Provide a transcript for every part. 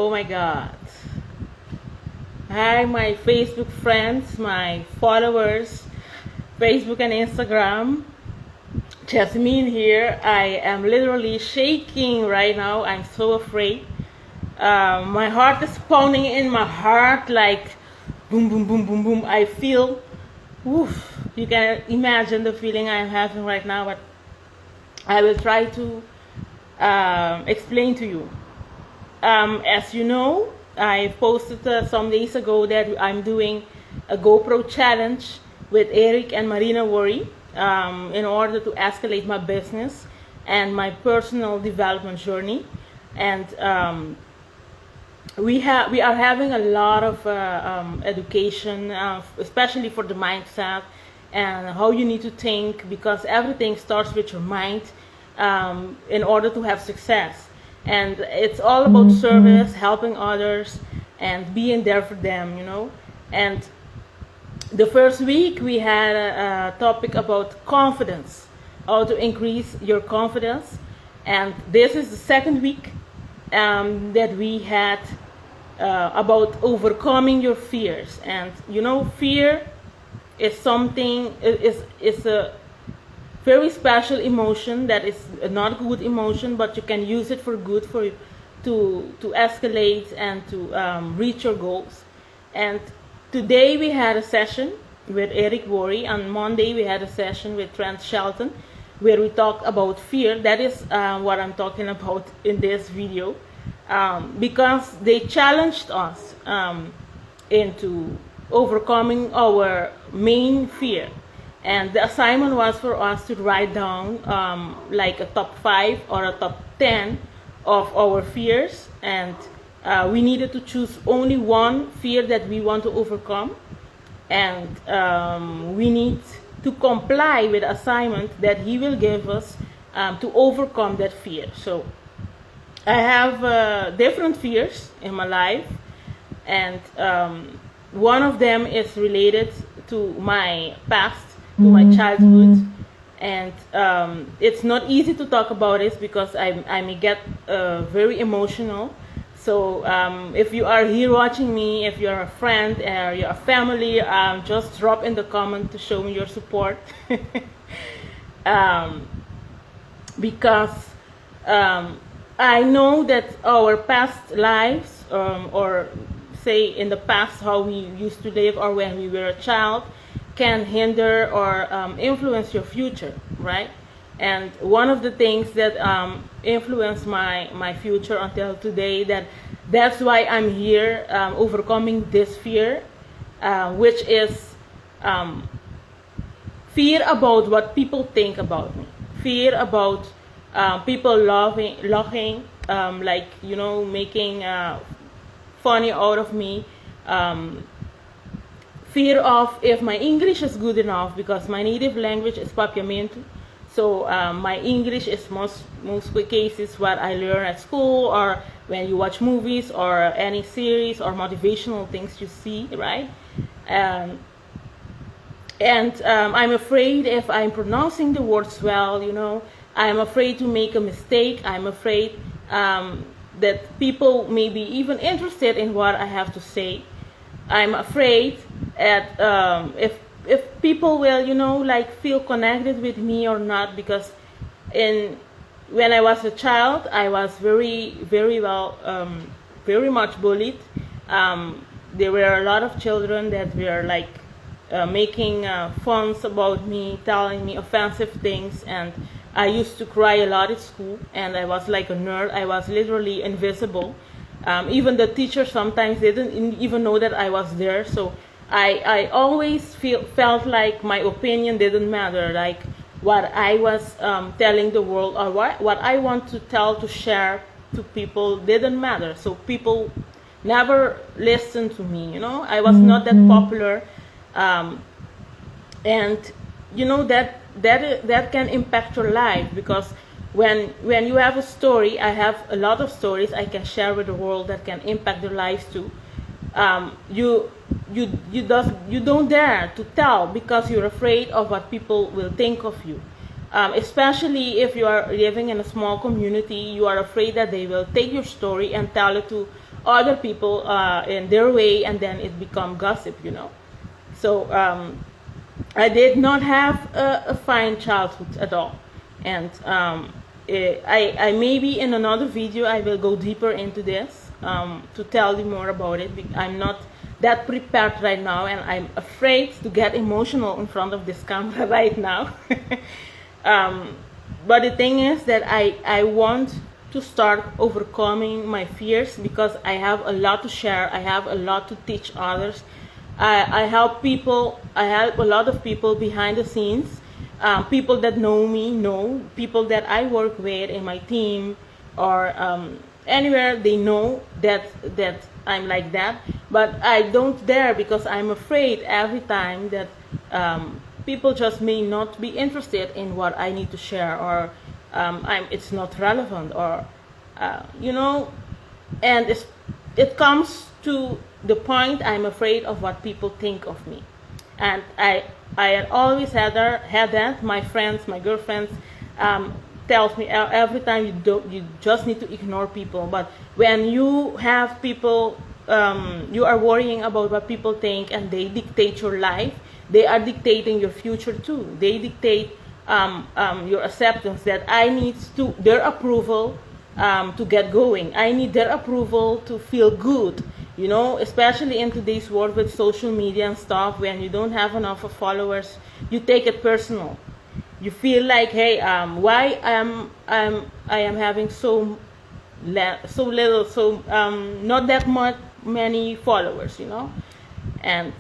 Oh my God. Hi, my Facebook friends, my followers, Facebook and Instagram. Jasmine here. I am literally shaking right now. I'm so afraid. My heart is pounding in my heart like boom, boom, boom, boom, boom. I feel, woof, you can imagine the feeling I'm having right now, but I will try to explain to you. As you know, I posted some days ago that I'm doing a GoPro challenge with Eric and Marina Worry in order to escalate my business and my personal development journey. And we are having a lot of education, especially for the mindset and how you need to think, because everything starts with your mind in order to have success. And it's all about service, helping others, and being there for them, you know. And the first week we had a topic about confidence, how to increase your confidence. And this is the second week that we had about overcoming your fears. And you know, fear is something, is a very special emotion that is not a good emotion, but you can use it for good, for you to escalate and to reach your goals. And today we had a session with Eric Worry. On Monday we had a session with Trent Shelton where we talked about fear. That is what I'm talking about in this video, because they challenged us into overcoming our main fear. And the assignment was for us to write down like a top 5 or a top 10 of our fears. And we needed to choose only one fear that we want to overcome. And we need to comply with the assignment that he will give us to overcome that fear. So I have different fears in my life. And one of them is related to my past, to my childhood, and it's not easy to talk about this because I may get very emotional. So if you are here watching me, if you're a friend or you're a family, just drop in the comment to show me your support. Because I know that our past lives, or say in the past how we used to live or when we were a child, can hinder or influence your future, right? And one of the things that influenced my future until today, that's why I'm here, overcoming this fear, which is fear about what people think about me, fear about people laughing, like, you know, making funny out of me. Fear of if my English is good enough, because my native language is Papiamento. So my English is most cases what I learn at school, or when you watch movies or any series or motivational things you see, right? And I'm afraid if I'm pronouncing the words well, you know, I'm afraid to make a mistake. I'm afraid that people may be even interested in what I have to say. I'm afraid that if people will, you know, like feel connected with me or not, because when I was a child, I was very much bullied. There were a lot of children that were like making funs about me, telling me offensive things, and I used to cry a lot at school, and I was like a nerd. I was literally invisible. Even the teachers sometimes didn't even know that I was there. So I always felt like my opinion didn't matter, like what I was telling the world, or what I want to share to people didn't matter. So people never listened to me, you know. I was not that popular, and you know that can impact your life, because when you have a story, I have a lot of stories I can share with the world that can impact their lives too. You don't dare to tell because you're afraid of what people will think of you. Especially if you are living in a small community, you are afraid that they will take your story and tell it to other people in their way, and then it become gossip, you know. So I did not have a fine childhood at all, and I maybe in another video I will go deeper into this to tell you more about it. I'm not that prepared right now, and I'm afraid to get emotional in front of this camera right now. But the thing is that I want to start overcoming my fears, because I have a lot to share. I have a lot to teach others. I help people. I help a lot of people behind the scenes. People that know me know, people that I work with in my team, or anywhere, they know that I'm like that. But I don't dare, because I'm afraid every time that people just may not be interested in what I need to share, or it's not relevant, or you know, and it comes to the point I'm afraid of what people think of me. And I had always had that. My friends, my girlfriends, tells me every time, you just need to ignore people. But when you have people, you are worrying about what people think, and they dictate your life. They are dictating your future too. They dictate your acceptance. That I need their approval to get going. I need their approval to feel good. You know, especially in today's world with social media and stuff, when you don't have enough of followers, you take it personal. You feel like, hey, why I am having so little, not that many followers, you know, and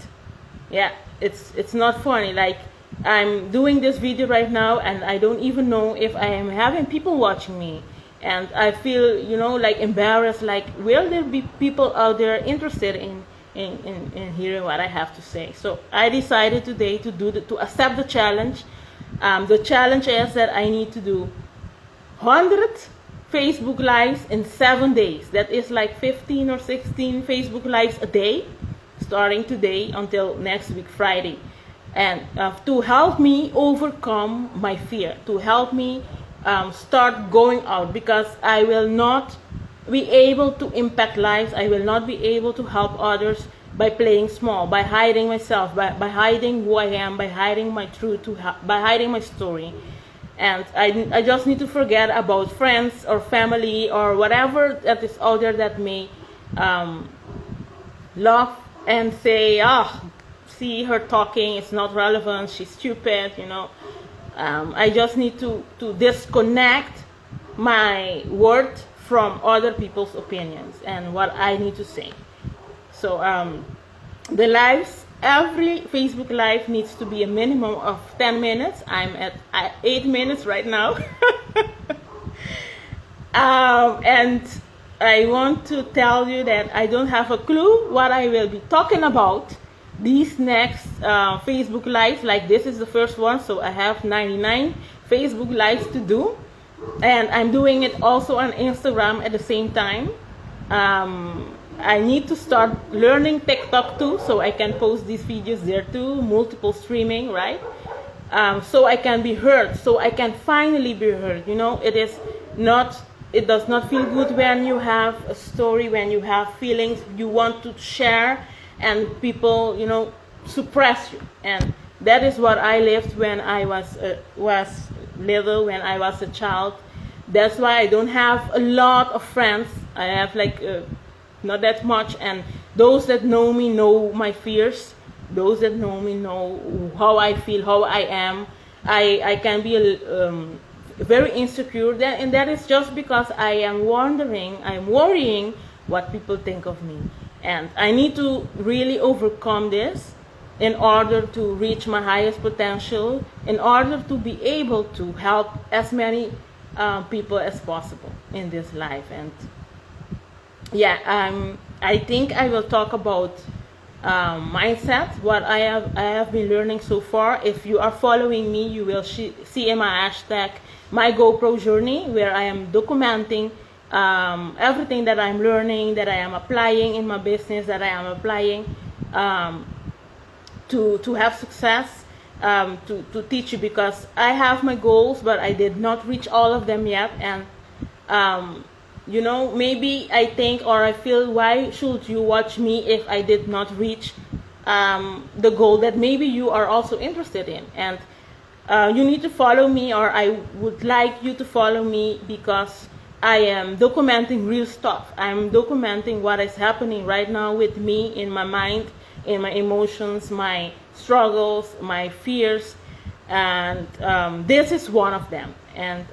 yeah, it's not funny. Like, I'm doing this video right now, and I don't even know if I am having people watching me. And I feel, you know, like embarrassed, like, will there be people out there interested in hearing what I have to say? So I decided today to accept the challenge. The challenge is that I need to do 100 Facebook Lives in 7 days. That is like 15 or 16 Facebook Lives a day, starting today until next week, Friday. And to help me overcome my fear, to help me start going out, because I will not be able to impact lives. I will not be able to help others by playing small, by hiding myself, by hiding who I am, by hiding my truth, by hiding my story. And I just need to forget about friends or family or whatever that is out there that may laugh and say, see her talking, it's not relevant, she's stupid, you know. I just need to disconnect my word from other people's opinions and what I need to say. So the lives, every Facebook Live needs to be a minimum of 10 minutes. I'm at 8 minutes right now. And I want to tell you that I don't have a clue what I will be talking about these next Facebook Lives. Like, this is the first one, so I have 99 Facebook Lives to do, and I'm doing it also on Instagram at the same time. I need to start learning TikTok too, so I can post these videos there too, multiple streaming, right? So I can be heard, so I can finally be heard. You know, it does not feel good when you have a story, when you have feelings you want to share, and people, you know, suppress you. And that is what I lived when I was little, when I was a child. That's why I don't have a lot of friends. I have like not that much, and those that know me know my fears. Those that know me know how I feel, how I am. I can be very insecure, and that is just because I'm worrying what people think of me. And I need to really overcome this in order to reach my highest potential, in order to be able to help as many people as possible in this life. And yeah, I think I will talk about mindset, what I have been learning so far. If you are following me, you will see in my hashtag my GoPro journey, where I am documenting everything that I'm learning, that I am applying in my business, that I am applying to have success, to teach you, because I have my goals, but I did not reach all of them yet. And maybe I think or I feel, why should you watch me if I did not reach the goal that maybe you are also interested in? And you need to follow me, or I would like you to follow me, because I am documenting real stuff. I'm documenting what is happening right now with me, in my mind, in my emotions, my struggles, my fears, and this is one of them. And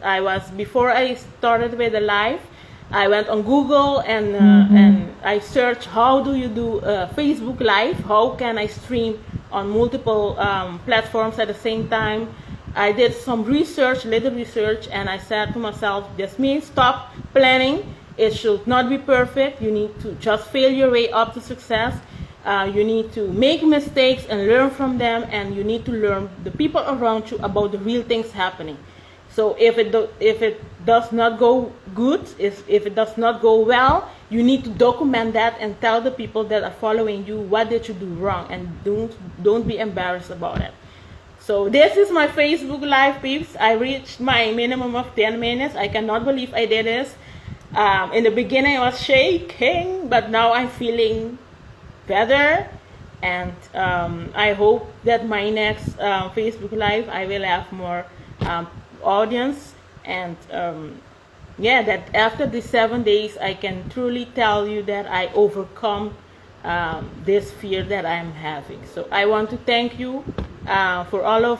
before I started with the live, I went on Google and I searched, how do you do Facebook Live? How can I stream on multiple platforms at the same time? I did some research, little research, and I said to myself, this means stop planning. It should not be perfect. You need to just fail your way up to success. You need to make mistakes and learn from them, and you need to learn the people around you about the real things happening. So if it does not go good, if it does not go well, you need to document that and tell the people that are following you what did you do wrong, and don't be embarrassed about it. So this is my Facebook Live, peeps. I reached my minimum of 10 minutes. I cannot believe I did this. In the beginning I was shaking, but now I'm feeling better, and I hope that my next Facebook Live I will have more audience, and that after the 7 days I can truly tell you that I overcome this fear that I'm having. So I want to thank you for all of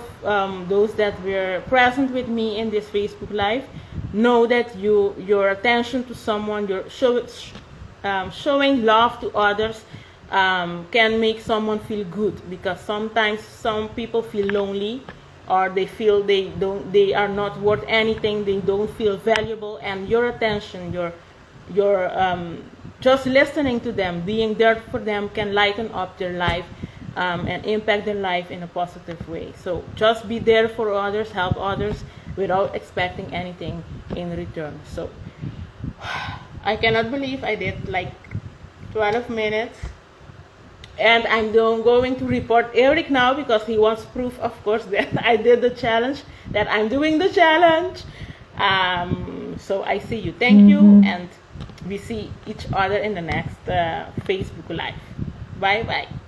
those that were present with me in this Facebook Live. Know that your attention to someone, your showing love to others can make someone feel good, because sometimes some people feel lonely, or they feel they are not worth anything, they don't feel valuable, and your attention, your just listening to them, being there for them, can lighten up their life and impact their life in a positive way. So just be there for others, help others without expecting anything in return. So I cannot believe I did like 12 minutes. And I'm going to report Eric now, because he wants proof, of course, that I did the challenge, that I'm doing the challenge. So I see you. Thank you. And we see each other in the next Facebook Live. Bye-bye.